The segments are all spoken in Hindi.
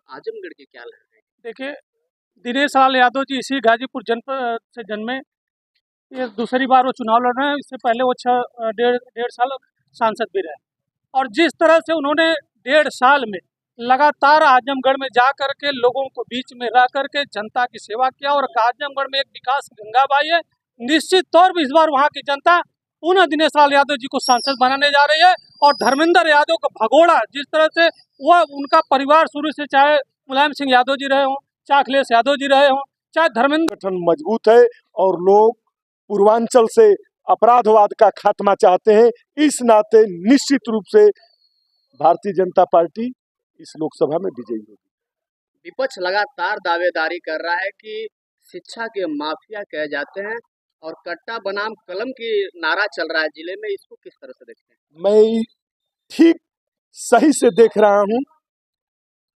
आजमगढ़ के क्या लहर है? देखिए, दिनेश लाल यादव जी इसी गाजीपुर जनपद से जन्मे। ये दूसरी बार वो चुनाव लड़ रहे हैं। इससे पहले वो डेढ़ साल सांसद भी रहे। और जिस तरह से उन्होंने 1.5 साल में लगातार आजमगढ़ में जा करके लोगों को बीच में रह करके जनता की सेवा किया, और आजमगढ़ में एक विकास गंगा बहाई है। निश्चित तौर पर इस बार वहाँ की जनता पुनः दिनेश लाल यादव जी को सांसद बनाने जा रही है। और धर्मेंद्र यादव का भगोड़ा, जिस तरह से वह उनका परिवार शुरू से, चाहे मुलायम सिंह यादव जी रहे हों, चाहे अखिलेश यादव जी रहे हों, चाहे धर्मेंद्र, संगठन मजबूत है और लोग पूर्वांचल से अपराधवाद का खात्मा चाहते हैं। इस नाते निश्चित रूप से भारतीय जनता पार्टी इस लोकसभा में विजयी होगी। विपक्ष लगातार दावेदारी कर रहा है कि शिक्षा के माफिया कहे जाते हैं और कट्टा बनाम कलम की नारा चल रहा है जिले में। इसको किस तरह से देखते हैं? मैं ठीक सही से देख रहा हूं।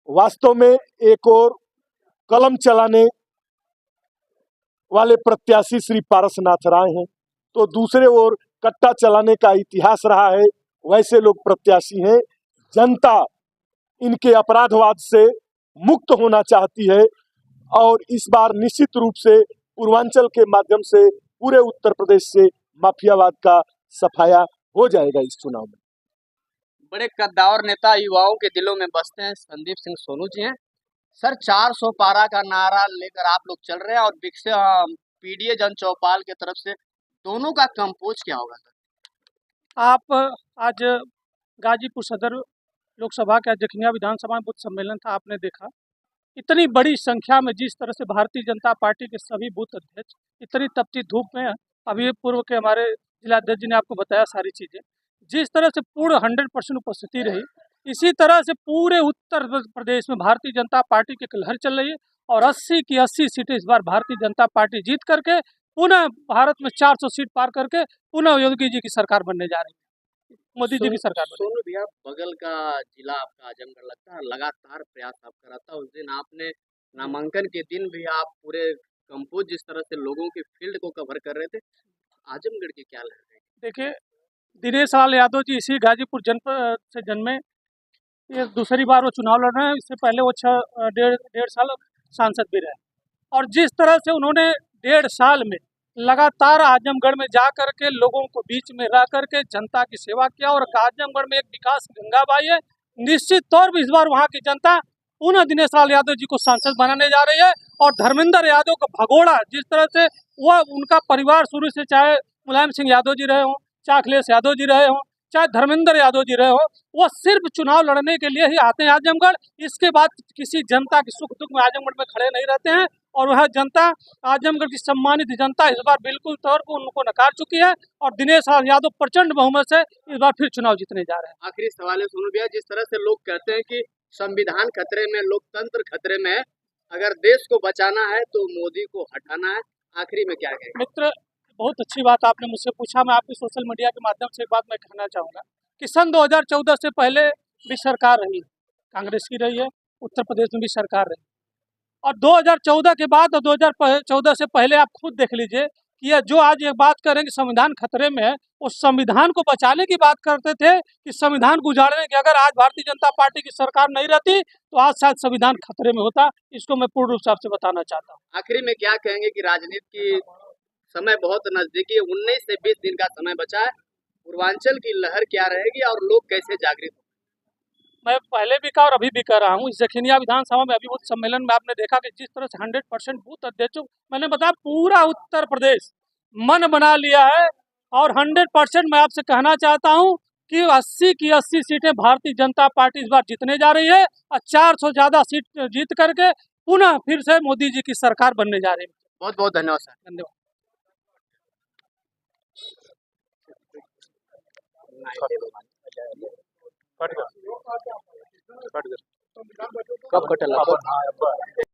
वास्तव में एक और कलम चलाने वाले प्रत्याशी श्री पारसनाथ राय हैं, तो दूसरे ओर कट्टा चलाने का इतिहास रहा है, वैसे लोग प्रत्याशी हैं। जनता इनके अपराधवाद से मुक्त होना चाहती है और इस बार निश्चित रूप से पूर्वांचल के माध्यम से पूरे उत्तर प्रदेश से माफियावाद का सफाया हो जाएगा इस चुनाव में। बड़े कद्दावर नेता युवाओं के दिलों में बसते हैं, संदीप सिंह सोनू जी हैं। सर, 400 पारा का नारा लेकर आप लोग चल रहे हैं और पीडीए जन चौपाल की तरफ से, दोनों का कंपोज क्या होगा सर? आप आज गाजीपुर सदर लोकसभा के जखनिया विधानसभा में बूथ सम्मेलन था, आपने देखा इतनी बड़ी संख्या में जिस तरह से भारतीय जनता पार्टी के सभी बूथ अध्यक्ष इतनी तपती धूप में, अभी पूर्व के हमारे जिलाध्यक्ष जी ने आपको बताया सारी चीज़ें, जिस तरह से पूर्ण 100% उपस्थिति रही, इसी तरह से पूरे उत्तर प्रदेश में भारतीय जनता पार्टी की एक लहर चल रही है। और 80 की 80 सीटें इस बार भारतीय जनता पार्टी जीत करके पुनः भारत में 400 सीट पार करके पुनः योगी जी की सरकार बनने जा रही है, मोदी जी की सरकार। सोनू भैया, बगल का जिला आपका आजमगढ़ लगता है, लगातार प्रयास आप कराता है। उस दिन आपने नामांकन के दिन भी आप पूरे कंपोज जिस तरह से लोगों की फील्ड को कवर कर रहे थे, आजमगढ़ की क्या लहर है? देखिए, दिनेश लाल यादव जी इसी गाजीपुर जनपद से जन्मे। ये दूसरी बार वो चुनाव लड़ रहे हैं। इससे पहले वो डेढ़ साल सांसद भी रहे। और जिस तरह से उन्होंने 1.5 साल में लगातार आजमगढ़ में जा करके लोगों को बीच में रह करके जनता की सेवा किया, और आजमगढ़ में एक विकास गंगा बहाई है। निश्चित तौर पर इस बार वहाँ की जनता पुनः दिनेश लाल यादव जी को सांसद बनाने जा रही है। और धर्मेंद्र यादव का भगोड़ा, जिस तरह से वह उनका परिवार शुरू से, चाहे मुलायम सिंह यादव जी रहे हों, चाहे अखिलेश यादव जी रहे हों, चाहे धर्मेंद्र यादव जी रहे हो, वो सिर्फ चुनाव लड़ने के लिए ही आते हैं आजमगढ़। इसके बाद किसी जनता की सुख दुख में आजमगढ़ में खड़े नहीं रहते हैं। और वह जनता, आजमगढ़ की सम्मानित जनता इस बार बिल्कुल तौर पर उनको नकार चुकी है। और दिनेश यादव प्रचंड बहुमत से इस बार फिर चुनाव जीतने जा रहे हैं। आखिरी सवाल है सोनू भैया, जिस तरह से लोग कहते हैं कि संविधान खतरे में, लोकतंत्र खतरे में है, अगर देश को बचाना है तो मोदी को हटाना है, आखिरी में क्या कहेंगे? मित्र, बहुत अच्छी बात आपने मुझसे पूछा। मैं आपकी सोशल मीडिया के माध्यम से एक बात मैं कहना चाहूँगा कि सन 2014 से पहले भी सरकार रही, कांग्रेस की रही है, उत्तर प्रदेश में भी सरकार रही। और 2014 के बाद और 2014 से पहले आप खुद देख लीजिए कि यह जो आज ये बात कर रहे हैं कि संविधान खतरे में है, उस संविधान को बचाने की बात करते थे कि संविधान को उजाड़ने की। अगर आज भारतीय जनता पार्टी की सरकार नहीं रहती तो आज शायद संविधान खतरे में होता। इसको मैं पूर्ण रूप से आपसे बताना चाहता हूँ। आखिरी में क्या कहेंगे कि राजनीति की समय बहुत नजदीकी है, 19 से 20 दिन का समय बचा है, पूर्वांचल की लहर क्या रहेगी और लोग कैसे जागृत? मैं पहले भी कहा और अभी भी कह रहा हूँ, इस जखनिया विधानसभा में अभी बूथ सम्मेलन में आपने देखा कि जिस तरह से 100% बूथ अध्यक्षों, मैंने बताया पूरा उत्तर प्रदेश मन बना लिया है। और 100% मैं आपसे कहना चाहता हूँ कि 80 की 80 सीटें भारतीय जनता पार्टी इस बार जीतने जा रही है, और 400 ज़्यादा सीट जीत करके पुनः फिर से मोदी जी की सरकार बनने जा रही है। बहुत बहुत धन्यवाद सर। धन्यवाद। कब कटल?